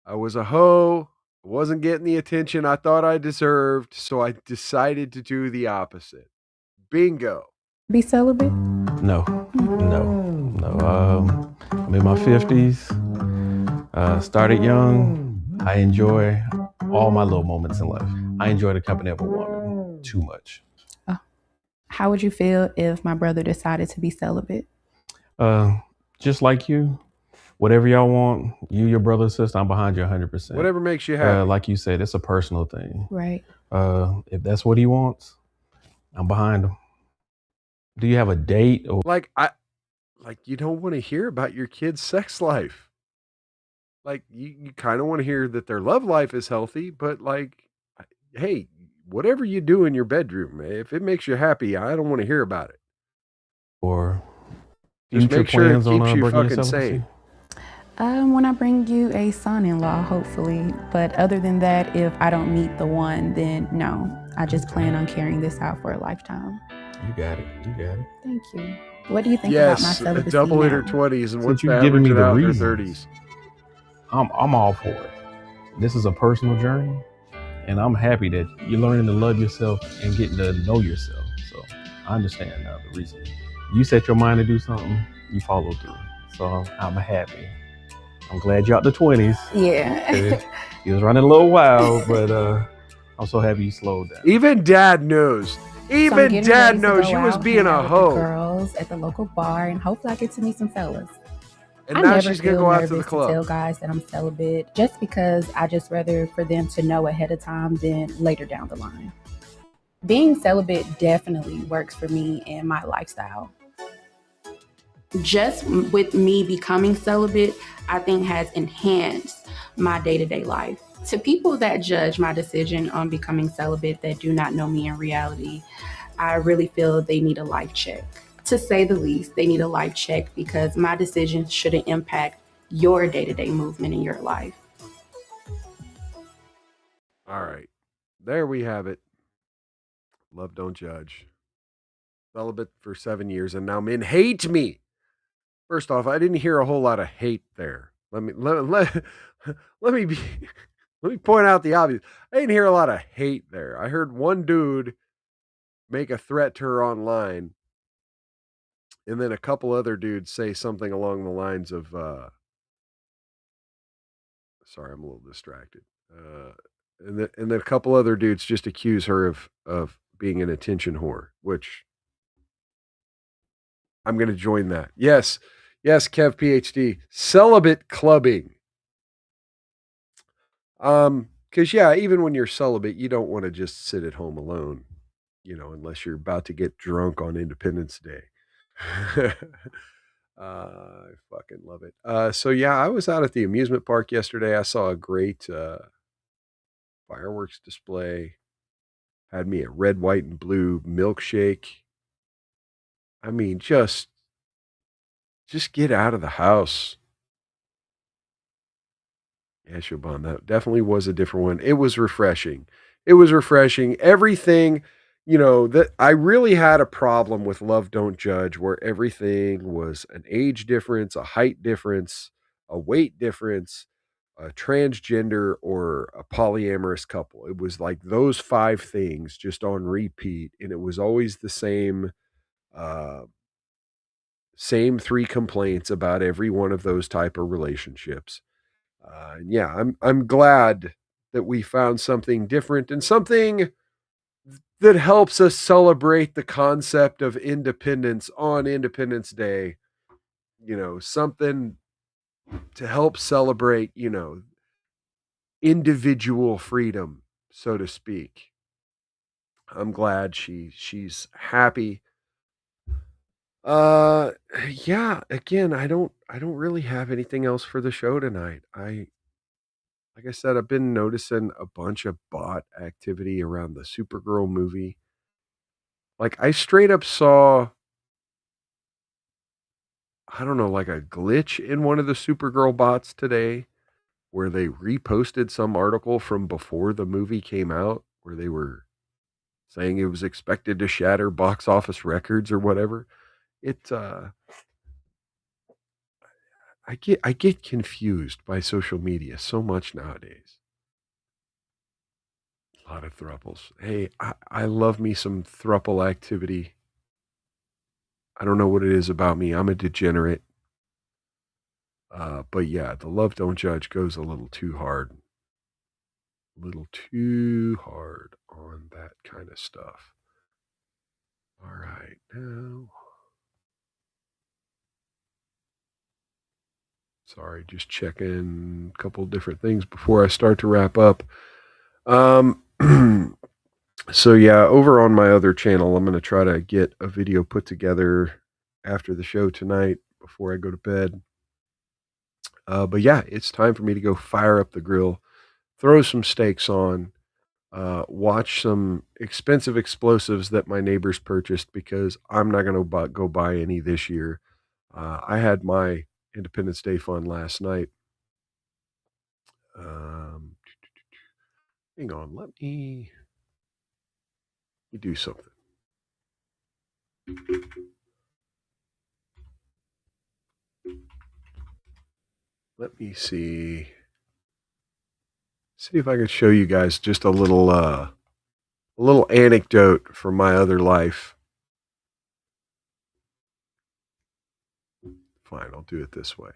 I was a hoe. Wasn't getting the attention I thought I deserved, so I decided to do the opposite. Bingo. Be celibate? No. I'm in my 50s. Started young. I enjoy all my little moments in life. I enjoy the company of a woman too much. How would you feel if my brother decided to be celibate? Just like you, whatever y'all want, you, your brother, and sister, I'm behind you 100%. Whatever makes you happy. Like you said, it's a personal thing. Right. If that's what he wants, I'm behind him. Do you have a date? Or Like you don't want to hear about your kid's sex life. Like you kind of want to hear that their love life is healthy, but like, hey, whatever you do in your bedroom, if it makes you happy, I don't want to hear about it. Or just make sure it keeps you fucking sane. When I bring you a son-in-law, hopefully. But other than that, if I don't meet the one, then no. I just plan on carrying this out for a lifetime. You got it. Thank you. What do you think about my celebrity double in now? her 20s and Since wants you've to given average me it the out in her reasons. 30s. I'm all for it. This is a personal journey, and I'm happy that you're learning to love yourself and getting to know yourself. So I understand now the reason. You set your mind to do something, you follow through. So I'm happy. I'm glad you're out the 20s. Yeah. You was running a little wild, but I'm so happy you slowed down. Even Dad knows. So I'm Even getting Dad ready to knows go you was out, being hang a out with the hoe. girls at the local bar, and hopefully I get to meet some fellas. And I now never she's going to feel go out to the nervous to club. tell guys that I'm celibate, just because I just rather for them to know ahead of time than later down the line. Being celibate definitely works for me and my lifestyle. Just with me becoming celibate, I think has enhanced my day-to-day life. To people that judge my decision on becoming celibate that do not know me in reality, I really feel they need a life check. To say the least, they need a life check because my decisions shouldn't impact your day-to-day movement in your life. All right. There we have it. Love don't judge. Celibate for 7 years, and now men hate me. First off, I didn't hear a whole lot of hate there. Let me let me be let me point out the obvious. I didn't hear a lot of hate there. I heard one dude make a threat to her online, and then a couple other dudes say something along the lines of sorry, I'm a little distracted. And then a couple other dudes just accuse her of being an attention whore, which I'm going to join that. Yes, Kev PhD, celibate clubbing. Because yeah, even when you're celibate, you don't want to just sit at home alone, unless you're about to get drunk on Independence Day. I fucking love it. So yeah, I was out at the amusement park yesterday. I saw a great fireworks display. Had me a red, white, and blue milkshake. I mean, just get out of the house. Yeah, Shaban, that definitely was a different one. It was refreshing. It was refreshing. Everything, that I really had a problem with Love Don't Judge, where everything was an age difference, a height difference, a weight difference, a transgender, or a polyamorous couple. It was like those five things just on repeat, and it was always the uh, same three complaints about every one of those type of relationships. Yeah, I'm glad that we found something different and something that helps us celebrate the concept of independence on Independence Day. Something to help celebrate, individual freedom, so to speak. I'm glad she's happy. Uh yeah, again, I don't really have anything else for the show tonight. Like I said, I've been noticing a bunch of bot activity around the Supergirl movie. Like, I straight up saw, I don't know, like a glitch in one of the Supergirl bots today where they reposted some article from before the movie came out where they were saying it was expected to shatter box office records or whatever. It I get confused by social media so much nowadays. A lot of thruples. Hey, I love me some thruple activity. I don't know what it is about me. I'm a degenerate. But yeah, the Love Don't Judge goes a little too hard. A little too hard on that kind of stuff. All right, now. Sorry, just checking a couple different things before I start to wrap up. Um, so yeah, over on my other channel, I'm going to try to get a video put together after the show tonight before I go to bed. But yeah, it's time for me to go fire up the grill, throw some steaks on, watch some expensive explosives that my neighbors purchased because I'm not going to go buy any this year. I had my Independence Day fun last night. Um, hang on, let me do something. Let me see. See if I could show you guys just a little anecdote from my other life. Fine, I'll do it this way.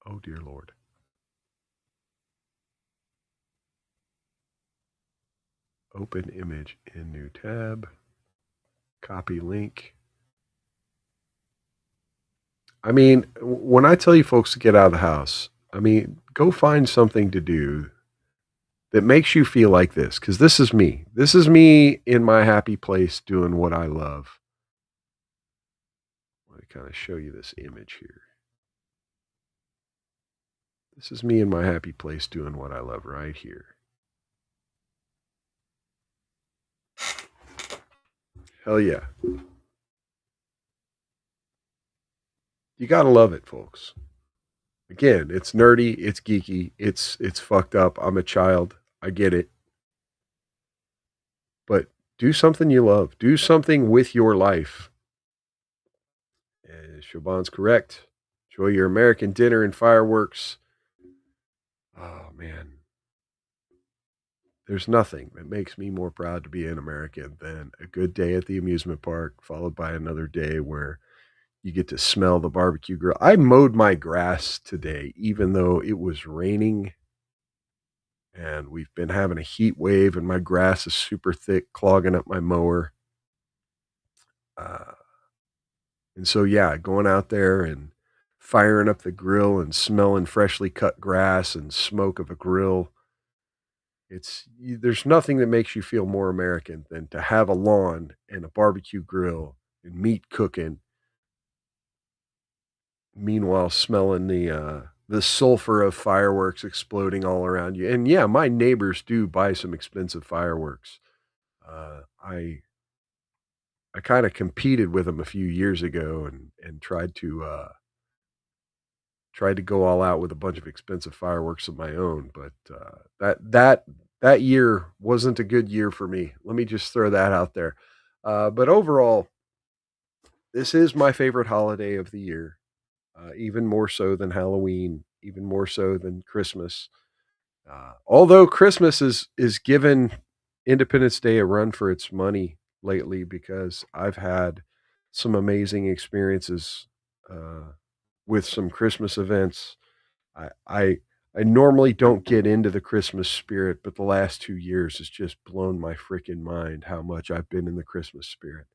Oh, dear Lord. Open image in new tab. Copy link. I mean, when I tell you folks to get out of the house, I mean, go find something to do that makes you feel like this, because this is me. This is me in my happy place doing what I love. Let me kind of show you this image here. This is me in my happy place doing what I love right here. Hell yeah. You gotta love it, folks. Again, it's nerdy, it's geeky, it's fucked up. I'm a child. I get it. But do something you love. Do something with your life. And Siobhan's correct. Enjoy your American dinner and fireworks. Oh, man. There's nothing that makes me more proud to be an American than a good day at the amusement park, followed by another day where you get to smell the barbecue grill. I mowed my grass today, even though it was raining. And we've been having a heat wave, and my grass is super thick, clogging up my mower. And so, yeah, going out there and firing up the grill and smelling freshly cut grass and smoke of a grill. There's nothing that makes you feel more American than to have a lawn and a barbecue grill and meat cooking. Meanwhile, smelling the sulfur of fireworks exploding all around you. And yeah, my neighbors do buy some expensive fireworks. I kind of competed with them a few years ago and tried to go all out with a bunch of expensive fireworks of my own. But that year wasn't a good year for me. Let me just throw that out there. But overall, this is my favorite holiday of the year. Even more so than Halloween, even more so than Christmas. Although Christmas is given Independence Day a run for its money lately, because I've had some amazing experiences with some Christmas events. I normally don't get into the Christmas spirit, but the last 2 years has just blown my freaking mind how much I've been in the Christmas spirit.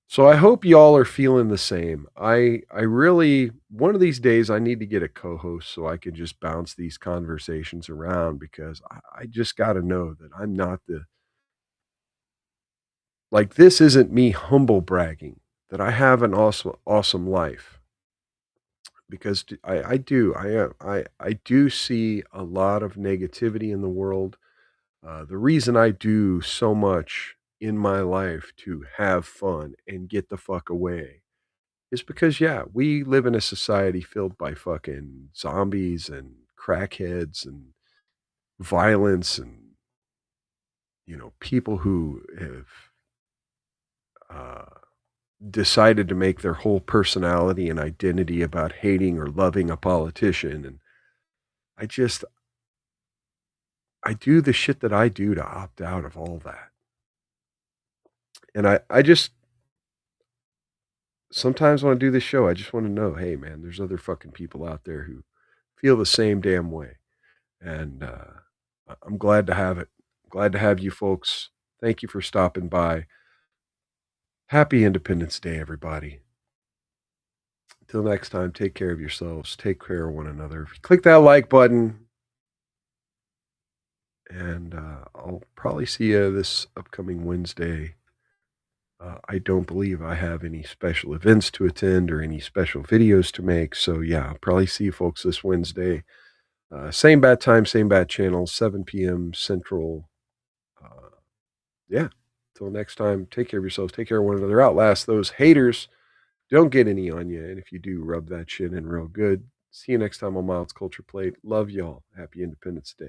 So I hope y'all are feeling the same. I really, one of these days I need to get a co-host so I can just bounce these conversations around, because I just got to know that I'm not this isn't me humble bragging, that I have an awesome life, because I do see a lot of negativity in the world. The reason I do so much in my life to have fun and get the fuck away is because, yeah, we live in a society filled by fucking zombies and crackheads and violence and, people who have decided to make their whole personality and identity about hating or loving a politician. And I do the shit that I do to opt out of all that. And I just, sometimes when I do this show, I just want to know, hey, man, there's other fucking people out there who feel the same damn way. And I'm glad to have it. Glad to have you folks. Thank you for stopping by. Happy Independence Day, everybody. Until next time, take care of yourselves. Take care of one another. Click that like button. And I'll probably see you this upcoming Wednesday. I don't believe I have any special events to attend or any special videos to make. So, yeah, I'll probably see you folks this Wednesday. Same bad time, same bad channel, 7 p.m. Central. Yeah. Till next time, take care of yourselves. Take care of one another. Outlast those haters. Don't get any on you. And if you do, rub that shit in real good. See you next time on Miles Culture Plate. Love y'all. Happy Independence Day.